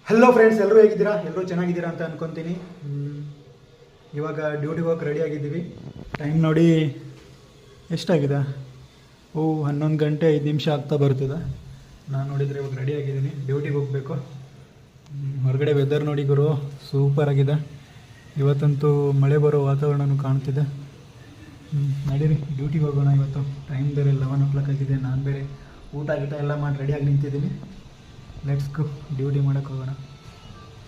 Hello friends, ಎಲ್ಲರೂ ಹೇಗಿದ್ದೀರಾ? ಎಲ್ಲರೂ ಚೆನ್ನಾಗಿದ್ದೀರಾ ಅಂತ ಅನ್ಕೊತೀನಿ. ಇವಾಗ ಡ್ಯೂಟಿಗೆ ಹೋಗಕ್ಕೆ ರೆಡಿ ಆಗಿದ್ದೀವಿ. ಟೈಮ್ ನೋಡಿ ಎಷ್ಟಾಗಿದೆ? 11 ಗಂಟೆ 5 ನಿಮಿಷ ಆಗ್ತಾ ಬರ್ತಿದೆ. ನಾನು ನೋಡಿದರೆ ಇವಾಗ ರೆಡಿ ಆಗಿದ್ದೀನಿ, ಡ್ಯೂಟಿಗೆ ಹೋಗಬೇಕು. ಹೊರಗಡೆ ವೆದರ್ ನೋಡಿ ಗುರು, ಸೂಪರ್ ಆಗಿದೆ. ಇವತ್ತಂತೂ ಮಳೆ ಬರೋ ವಾತಾವರಣನೂ ಕಾಣ್ತಿದೆ. ನಡೀರಿ ಡ್ಯೂಟಿಗೆ ಹೋಗೋಣ. ಇವತ್ತು ಟೈಮ್ ಬೇರೆ 11 o'clock ಆಗಿದೆ. ನಾನು ಬೇರೆ ಊಟ ಎಲ್ಲ ಮಾಡಿ ರೆಡಿಯಾಗಿ ನಿಂತಿದ್ದೀನಿ. ಲೆಟ್ಸ್ ಗೋ, ಡ್ಯೂಟಿ ಮಾಡೋಕ್ಕೆ ಹೋಗೋಣ.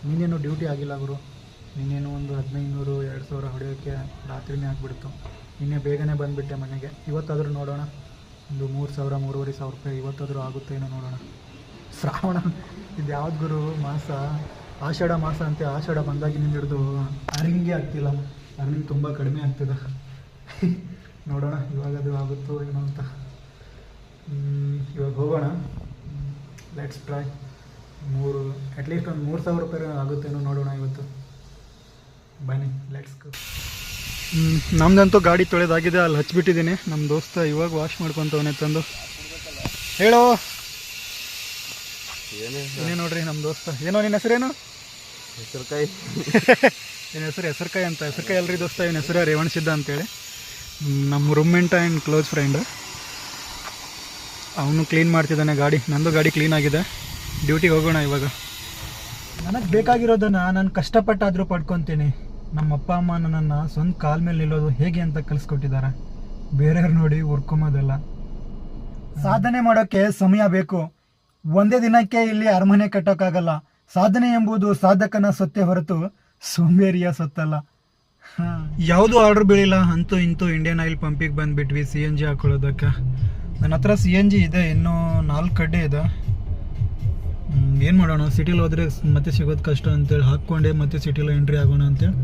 ನೀನೇನು ಡ್ಯೂಟಿ ಆಗಿಲ್ಲ ಗುರು, ನೀನೇನು ಒಂದು 1500-2000 ಹೊಡೆಯೋಕ್ಕೆ ರಾತ್ರಿನೇ ಆಗಿಬಿಡ್ತು. ನಿನ್ನೆ ಬೇಗನೆ ಬಂದುಬಿಟ್ಟೆ ಮನೆಗೆ. ಇವತ್ತಾದರೂ ನೋಡೋಣ, ಒಂದು 3000-3500 ರೂಪಾಯಿ ಇವತ್ತಾದರೂ ಆಗುತ್ತೆ ಏನೋ ನೋಡೋಣ. ಶ್ರಾವಣ ಇದು ಯಾವ್ದು ಗುರು ಮಾಸ? ಆಷಾಢ ಮಾಸ ಅಂತೆ. ಆಷಾಢ ಬಂದಾಗಿನಿಂದ ಹಿಡಿದು ಅರ್ನಿಂಗೇ ಆಗ್ತಿಲ್ಲ. ಅರ್ನಿಂಗ್ ತುಂಬ ಕಡಿಮೆ ಆಗ್ತಿದೆ. ನೋಡೋಣ ಇವಾಗದು ಆಗುತ್ತೋ ಏನೋ ಅಂತ. ಇವಾಗ ಹೋಗೋಣ, ಲೆಟ್ಸ್ ಟ್ರೈ. ಅಟ್ಲೀಸ್ಟ್ ಒಂದು 3000 ರೂಪಾಯಿ ಆಗುತ್ತೇನೋ ನೋಡೋಣ ಇವತ್ತು. ಬನ್ನಿ ಲೆಟ್ಸ್ ಗೋ. ನಮ್ಮದಂತೂ ಗಾಡಿ ತೊಳೆದಾಗಿದೆ, ಅಲ್ಲಿ ಹಚ್ಬಿಟ್ಟಿದ್ದೀನಿ. ನಮ್ಮ ದೋಸ್ತ ಇವಾಗ ವಾಶ್ ಮಾಡ್ಕೊತವನೇ ತಂದು. ಹೇಳೋ ಏನೇ ನೋಡ್ರಿ ನಮ್ಮ ದೋಸ್ತ. ಏನೋ ನಿನ್ನ ಹೆಸರೇನು? ಹೆಸರುಕಾಯಿ. ನಿನ್ನ ಹೆಸರು ಹೆಸರುಕಾಯಿ ಅಂತ. ಹೆಸರುಕಾಯಿ ಅಲ್ರಿ ದೋಸ್ತ, ಇವನ ಹೆಸರು ರೇವಣಸಿದ್ದ ಅಂತೇಳಿ. ನಮ್ಮ ರೂಮ್ಮೇಟ್ ಆ್ಯಂಡ್ ಕ್ಲೋಸ್ ಫ್ರೆಂಡ್. ಅವನು ಕ್ಲೀನ್ ಮಾಡ್ತಿದ್ದಾನೆ ಗಾಡಿ. ನಂದು ಗಾಡಿ ಕ್ಲೀನ್ ಆಗಿದೆ. ಡ್ಯೂಟಿಗೆ ಹೋಗೋಣ ಇವಾಗ. ನನಗೆ ಬೇಕಾಗಿರೋದನ್ನು ನಾನು ಕಷ್ಟಪಟ್ಟಾದರೂ ಪಡ್ಕೊತೀನಿ. ನಮ್ಮ ಅಪ್ಪ ಅಮ್ಮ ನನ್ನನ್ನು ಸ್ವಂತ ಕಾಲ ಮೇಲೆ ನಿಲ್ಲೋದು ಹೇಗೆ ಅಂತ ಕಲಿಸ್ಕೊಟ್ಟಿದ್ದಾರೆ. ಬೇರೆಯವ್ರು ನೋಡಿ ಹುರ್ಕೊಂಬೋದಲ್ಲ. ಸಾಧನೆ ಮಾಡೋಕ್ಕೆ ಸಮಯ ಬೇಕು. ಒಂದೇ ದಿನಕ್ಕೆ ಇಲ್ಲಿ ಅರಮನೆ ಕಟ್ಟೋಕ್ಕಾಗಲ್ಲ. ಸಾಧನೆ ಎಂಬುದು ಸಾಧಕನ ಸೊತ್ತೆ ಹೊರತು ಸೋಂಬೇರಿಯ ಸೊತ್ತಲ್ಲ. ಯಾವುದು ಆರ್ಡ್ರ್ ಬೀಳಿಲ್ಲ. ಅಂತೂ ಇಂತೂ ಇಂಡಿಯನ್ ಆಯಿಲ್ ಪಂಪಿಗೆ ಬಂದುಬಿಟ್ವಿ CNG ಹಾಕೊಳ್ಳೋದಕ್ಕೆ. ನನ್ನ ಹತ್ರ CNG ಇದೆ, ಇನ್ನೂ 4 ಕಡ್ಡೆ ಇದೆ. ಏನು ಮಾಡೋಣ, ಸಿಟಿಲಿ ಹೋದರೆ ಮತ್ತೆ ಸಿಗೋದು ಕಷ್ಟ ಅಂತೇಳಿ ಹಾಕ್ಕೊಂಡೆ ಮತ್ತೆ ಸಿಟಿಲಿ ಎಂಟ್ರಿ ಆಗೋಣ ಅಂತೇಳಿ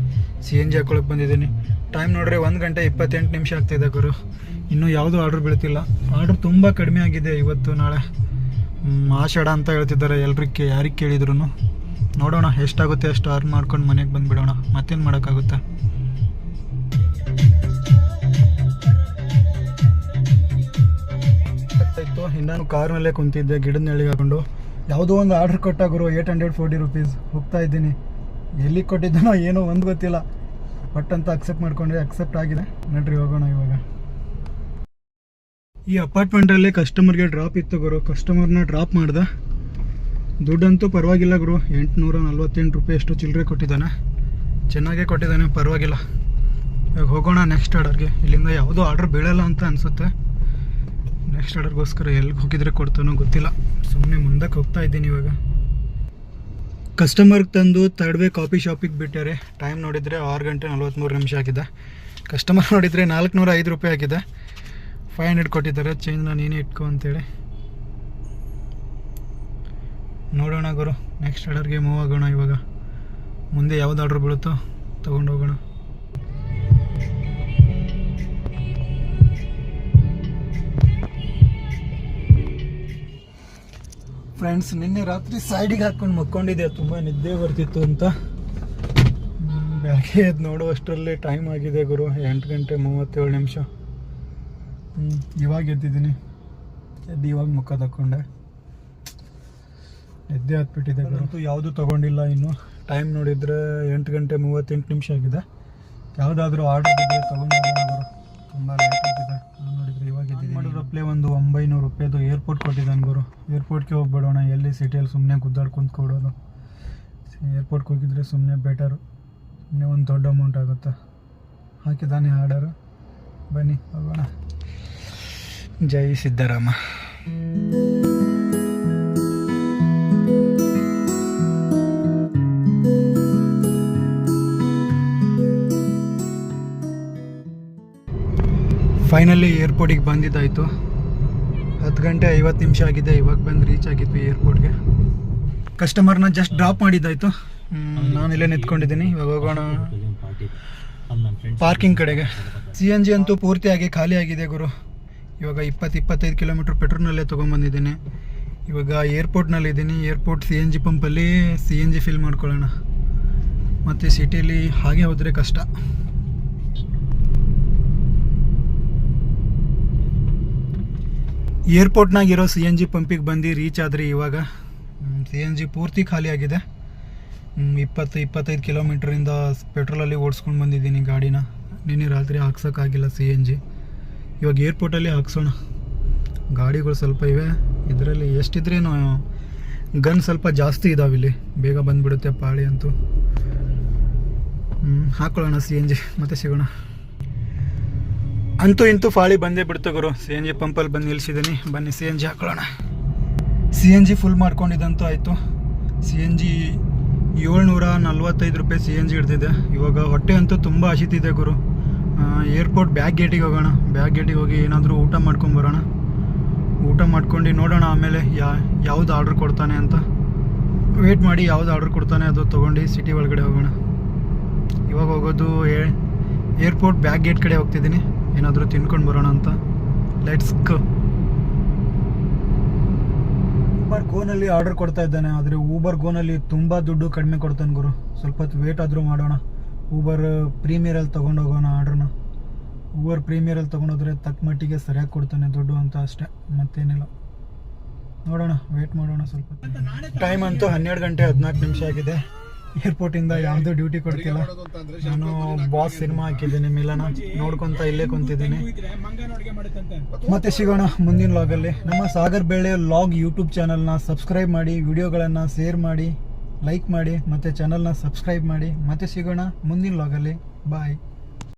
CNG ಹಾಕ್ಕೊಳಕ್ಕೆ ಬಂದಿದ್ದೀನಿ. ಟೈಮ್ ನೋಡ್ರೆ 1 ಗಂಟೆ 28 ನಿಮಿಷ ಆಗ್ತಾಯಿದೆ ಗುರು. ಇನ್ನೂ ಯಾವುದೂ ಆರ್ಡ್ರ್ ಬೀಳ್ತಿಲ್ಲ. ಆರ್ಡ್ರ್ ತುಂಬ ಕಡಿಮೆ ಆಗಿದೆ ಇವತ್ತು ನಾಳೆ. ಆಷಾಢ ಅಂತ ಹೇಳ್ತಿದ್ದಾರೆ ಎಲ್ರಿಗೆ, ಯಾರಿಗೆ ಕೇಳಿದ್ರು. ನೋಡೋಣ ಎಷ್ಟಾಗುತ್ತೆ ಅಷ್ಟು ಅರ್ನ್ ಮಾಡ್ಕೊಂಡು ಮನೆಗೆ ಬಂದುಬಿಡೋಣ. ಮತ್ತೇನು ಮಾಡೋಕ್ಕಾಗುತ್ತೆ. ಇತ್ತು ಇನ್ನೂ ಕಾರ್ನಲ್ಲೇ ಕುಂತಿದ್ದೆ ಗಿಡದ ನೆಳಿಗೆ ಹಾಕೊಂಡು. ಯಾವುದೋ ಒಂದು ಆರ್ಡ್ರ್ ಕೊಟ್ಟಾಗರು 840 ರೂಪೀಸ್. ಹೋಗ್ತಾ ಇದ್ದೀನಿ, ಎಲ್ಲಿಗೆ ಕೊಟ್ಟಿದ್ದಾನೋ ಏನೋ ಒಂದು ಗೊತ್ತಿಲ್ಲ. ಬಟ್ ಅಂತ ಅಕ್ಸೆಪ್ಟ್ ಮಾಡ್ಕೊಂಡ್ರೆ ಅಕ್ಸೆಪ್ಟ್ ಆಗಿದೆ. ನಡ್ರಿ ಹೋಗೋಣ ಇವಾಗ. ಈ ಅಪಾರ್ಟ್ಮೆಂಟಲ್ಲಿ ಕಸ್ಟಮರ್ಗೆ ಡ್ರಾಪ್ ಇತ್ತು ಗುರು. ಕಸ್ಟಮರ್ನ ಡ್ರಾಪ್ ಮಾಡ್ದೆ. ದುಡ್ಡಂತೂ ಪರವಾಗಿಲ್ಲ ಗುರು, 848 ರೂಪಾಯಿ ಎಷ್ಟು ಚಿಲ್ಲರೆ ಕೊಟ್ಟಿದ್ದಾನೆ. ಚೆನ್ನಾಗೇ ಕೊಟ್ಟಿದ್ದಾನೆ, ಪರವಾಗಿಲ್ಲ. ಇವಾಗ ಹೋಗೋಣ ನೆಕ್ಸ್ಟ್ ಆರ್ಡರ್ಗೆ. ಇಲ್ಲಿಂದ ಯಾವುದೋ ಆರ್ಡ್ರ್ ಬೀಳಲ್ಲ ಅಂತ ಅನಿಸುತ್ತೆ. ನೆಕ್ಸ್ಟ್ ಆರ್ಡರ್ಗೋಸ್ಕರ ಎಲ್ಲಿಗೆ ಹೋಗಿದ್ರೆ ಕೊಡ್ತಾನೋ ಗೊತ್ತಿಲ್ಲ. ಸುಮ್ಮನೆ ಮುಂದಕ್ಕೆ ಹೋಗ್ತಾ ಇದ್ದೀನಿ ಇವಾಗ. ಕಸ್ಟಮರ್ಗೆ ತಂದು ತಡವೆ ಕಾಫಿ ಶಾಪಿಗೆ ಬಿಟ್ಟಾರೆ. ಟೈಮ್ ನೋಡಿದರೆ 6 ಗಂಟೆ 43 ನಿಮಿಷ ಆಗಿದೆ. ಕಸ್ಟಮರ್ ನೋಡಿದರೆ 405 ರೂಪಾಯಿ ಆಗಿದೆ. 500 ಕೊಟ್ಟಿದ್ದಾರೆ. ಚೇಂಜ್ನ ನೀನೇ ಇಟ್ಕೊ ಅಂತೇಳಿ. ನೋಡೋಣ ಗುರು, ನೆಕ್ಸ್ಟ್ ಆರ್ಡರ್ಗೆ ಮೂವ್ ಆಗೋಣ ಇವಾಗ. ಮುಂದೆ ಯಾವ್ದು ಆರ್ಡ್ರ್ ಬೀಳುತ್ತೋ ತೊಗೊಂಡು ಹೋಗೋಣ. ಫ್ರೆಂಡ್ಸ್, ನಿನ್ನೆ ರಾತ್ರಿ ಸೈಡಿಗೆ ಹಾಕ್ಕೊಂಡು ಮಕ್ಕೊಂಡಿದ್ದೆ. ತುಂಬ ನಿದ್ದೆ ಬರ್ತಿತ್ತು ಅಂತ. ಬೆಳಗ್ಗೆ ಎದ್ದು ನೋಡುವಷ್ಟರಲ್ಲಿ ಟೈಮ್ ಆಗಿದೆ ಗುರು, 8 ಗಂಟೆ 37 ನಿಮಿಷ. ಇವಾಗ ಎದ್ದಿದ್ದೀನಿ. ಇವಾಗ ಮುಖ ತಕ್ಕೊಂಡೆ. ನಿದ್ದೆ ಹತ್ಬಿಟ್ಟಿದೆ ಗುರು. ಯಾವುದೂ ತೊಗೊಂಡಿಲ್ಲ ಇನ್ನು. ಟೈಮ್ ನೋಡಿದರೆ 8 ಗಂಟೆ 38 ನಿಮಿಷ ಆಗಿದೆ. ಯಾವುದಾದ್ರೂ ಆರ್ಡರ್ ಇದ್ದರೆ ತೊಗೊಂಡೋಗೋಣ ಗುರು, ತುಂಬ ಲೇಟ್ ಆಗಿದೆ. ನಾನು ನೋಡಿದರೆ ಇವಾಗ ಮಾಡಿದ್ರಪ್ಲೇ ಒಂದು 900 ರೂಪಾಯಿದು ಏರ್ಪೋರ್ಟ್ ಕೊಟ್ಟಿದ್ದಾನೆ ಗುರು. ಏರ್ಪೋರ್ಟ್ಗೆ ಹೋಗ್ಬಿಡೋಣ. ಎಲ್ಲಿ ಸಿಟಿಯಲ್ಲಿ ಸುಮ್ಮನೆ ಗುದ್ದಾಡ್ಕೊಂಡು ಕೊಡೋದು. ಏರ್ಪೋರ್ಟ್ಗೆ ಹೋಗಿದ್ರೆ ಸುಮ್ಮನೆ ಬೆಟರು. ಸುಮ್ಮನೆ ಒಂದು ದೊಡ್ಡ ಅಮೌಂಟ್ ಆಗುತ್ತೆ. ಹಾಕಿದ್ದಾನೆ ಆರ್ಡರು. ಬನ್ನಿ ಹೋಗೋಣ. ಜೈ ಸಿದ್ದರಾಮ. ಫೈನಲಿ ಏರ್ಪೋರ್ಟಿಗೆ ಬಂದಿದ್ದಾಯಿತು. 10 ಗಂಟೆ 50 ನಿಮಿಷ ಆಗಿದೆ. ಇವಾಗ ಬಂದು ರೀಚ್ ಆಗಿದ್ವಿ ಏರ್ಪೋರ್ಟ್ಗೆ. ಕಸ್ಟಮರ್ನ ಜಸ್ಟ್ ಡ್ರಾಪ್ ಮಾಡಿದ್ದಾಯಿತು. ನಾನು ಇಲ್ಲೇ ನಿಂತ್ಕೊಂಡಿದ್ದೀನಿ. ಇವಾಗ ಹೋಗೋಣ ಪಾರ್ಕಿಂಗ್ ಕಡೆಗೆ. CNG ಅಂತೂ ಪೂರ್ತಿಯಾಗಿ ಖಾಲಿ ಆಗಿದೆ ಗುರು. ಇವಾಗ 20-25 ಕಿಲೋಮೀಟ್ರ್ ಪೆಟ್ರೋಲ್ನಲ್ಲೇ ತೊಗೊಂಬಂದಿದ್ದೀನಿ. ಇವಾಗ ಏರ್ಪೋರ್ಟ್ನಲ್ಲಿದ್ದೀನಿ. ಏರ್ಪೋರ್ಟ್ CNG ಪಂಪಲ್ಲಿ CNG ಫಿಲ್ ಮಾಡ್ಕೊಳ್ಳೋಣ. ಮತ್ತು ಸಿಟಿಯಲ್ಲಿ ಹಾಗೆ ಹೋದರೆ ಕಷ್ಟ. ಏರ್ಪೋರ್ಟ್ನಾಗಿರೋ CNG ಪಂಪಿಗೆ ಬಂದು ರೀಚ್ ಆದರೆ ಇವಾಗ CNG ಪೂರ್ತಿ ಖಾಲಿ ಆಗಿದೆ. 25 ಕಿಲೋಮೀಟ್ರಿಂದ ಪೆಟ್ರೋಲಲ್ಲಿ ಓಡಿಸ್ಕೊಂಡು ಬಂದಿದ್ದೀನಿ ಗಾಡಿನ. ನಿನ್ನೆ ರಾತ್ರಿ ಹಾಕ್ಸೋಕ್ಕಾಗಿಲ್ಲ CNG. ಇವಾಗ ಏರ್ಪೋರ್ಟಲ್ಲಿ ಹಾಕ್ಸೋಣ. ಗಾಡಿಗಳು ಸ್ವಲ್ಪ ಇವೆ, ಇದರಲ್ಲಿ ಎಷ್ಟಿದ್ರೇನು ಗನ್ ಸ್ವಲ್ಪ ಜಾಸ್ತಿ ಇದಾವೆ ಇಲ್ಲಿ, ಬೇಗ ಬಂದುಬಿಡುತ್ತೆ ಪಾಳಿ ಅಂತೂ. ಹಾಕೊಳ್ಳೋಣ CNG, ಮತ್ತೆ ಸಿಗೋಣ. ಅಂತೂ ಇಂತೂ ಫಾಳಿ ಬಂದೇ ಬಿಡ್ತು ಗುರು. CNG ಪಂಪಲ್ಲಿ ಬಂದು ನಿಲ್ಲಿಸಿದ್ದೀನಿ, ಬನ್ನಿ CNG ಹಾಕೊಳ್ಳೋಣ. CNG ಫುಲ್ ಮಾಡ್ಕೊಂಡಿದ್ದಂತೂ ಆಯಿತು. CNG 745 ರೂಪಾಯಿ CNG ಹಿಡ್ದಿದೆ. ಇವಾಗ ಹೊಟ್ಟೆ ಅಂತೂ ತುಂಬ ಹಸಿತಿದೆ ಗುರು. ಏರ್ಪೋರ್ಟ್ ಬ್ಯಾಕ್ ಗೇಟಿಗೆ ಹೋಗೋಣ. ಬ್ಯಾಕ್ ಗೇಟಿಗೆ ಹೋಗಿ ಏನಾದರೂ ಊಟ ಮಾಡ್ಕೊಂಬರೋಣ. ಊಟ ಮಾಡ್ಕೊಂಡು ನೋಡೋಣ ಆಮೇಲೆ ಯಾವುದು ಆರ್ಡ್ರ್ ಕೊಡ್ತಾನೆ ಅಂತ. ವೇಟ್ ಮಾಡಿ ಯಾವ್ದು ಆರ್ಡ್ರ್ ಕೊಡ್ತಾನೆ ಅದು ತೊಗೊಂಡು ಸಿಟಿ ಒಳಗಡೆ ಹೋಗೋಣ. ಇವಾಗ ಹೋಗೋದು ಏರ್ಪೋರ್ಟ್ ಬ್ಯಾಕ್ ಗೇಟ್ ಕಡೆ ಹೋಗ್ತಿದ್ದೀನಿ, ಏನಾದರೂ ತಿನ್ಕೊಂಡು ಬರೋಣ ಅಂತ. Let's go. ಊಬರ್ ಗೋನಲ್ಲಿ ಆರ್ಡರ್ ಕೊಡ್ತಾ ಇದ್ದಾನೆ, ಆದರೆ ಊಬರ್ ಗೋನಲ್ಲಿ ತುಂಬ ದುಡ್ಡು ಕಡಿಮೆ ಕೊಡ್ತಾನೆ ಗುರು. ಸ್ವಲ್ಪ ಹೊತ್ತು ವೇಟ್ ಆದರೂ ಮಾಡೋಣ. ಊಬರ್ ಪ್ರೀಮಿಯರಲ್ಲಿ ತೊಗೊಂಡು ಹೋಗೋಣ ಆರ್ಡ್ರನ್ನ. ಊಬರ್ ಪ್ರೀಮಿಯರಲ್ಲಿ ತೊಗೊಂಡೋದ್ರೆ ತಕ್ಕ ಮಟ್ಟಿಗೆ ಸರಿಯಾಗಿ ಕೊಡ್ತಾನೆ ದುಡ್ಡು ಅಂತ ಅಷ್ಟೇ, ಮತ್ತೇನಿಲ್ಲ. ನೋಡೋಣ, ವೇಟ್ ಮಾಡೋಣ ಸ್ವಲ್ಪ. ಟೈಮ್ ಅಂತೂ 12 ಗಂಟೆ 14 ನಿಮಿಷ ಆಗಿದೆ. ಏರ್ಪೋರ್ಟಿಂದ ಯಾವುದೂ ಡ್ಯೂಟಿ ಕೊಡ್ತಿಲ್ಲ. ನಾನು ಬಾಸ್ ಸಿನಿಮಾ ಹಾಕಿದ್ದೀನಿ, ಮಿಲನ ನೋಡ್ಕೊತ ಇಲ್ಲೇ ಕುಂತಿದ್ದೀನಿ. ಮತ್ತೆ ಸಿಗೋಣ ಮುಂದಿನ ಲಾಗಲ್ಲಿ. ನಮ್ಮ ಸಾಗರ್ ಬೆಳ್ಳೆ ಲಾಗ್ ಯೂಟ್ಯೂಬ್ ಚಾನಲ್ನ ಸಬ್ಸ್ಕ್ರೈಬ್ ಮಾಡಿ, ವಿಡಿಯೋಗಳನ್ನು ಶೇರ್ ಮಾಡಿ, ಲೈಕ್ ಮಾಡಿ, ಮತ್ತು ಚಾನಲ್ನ ಸಬ್ಸ್ಕ್ರೈಬ್ ಮಾಡಿ. ಮತ್ತೆ ಸಿಗೋಣ ಮುಂದಿನ ಲಾಗಲ್ಲಿ. ಬಾಯ್.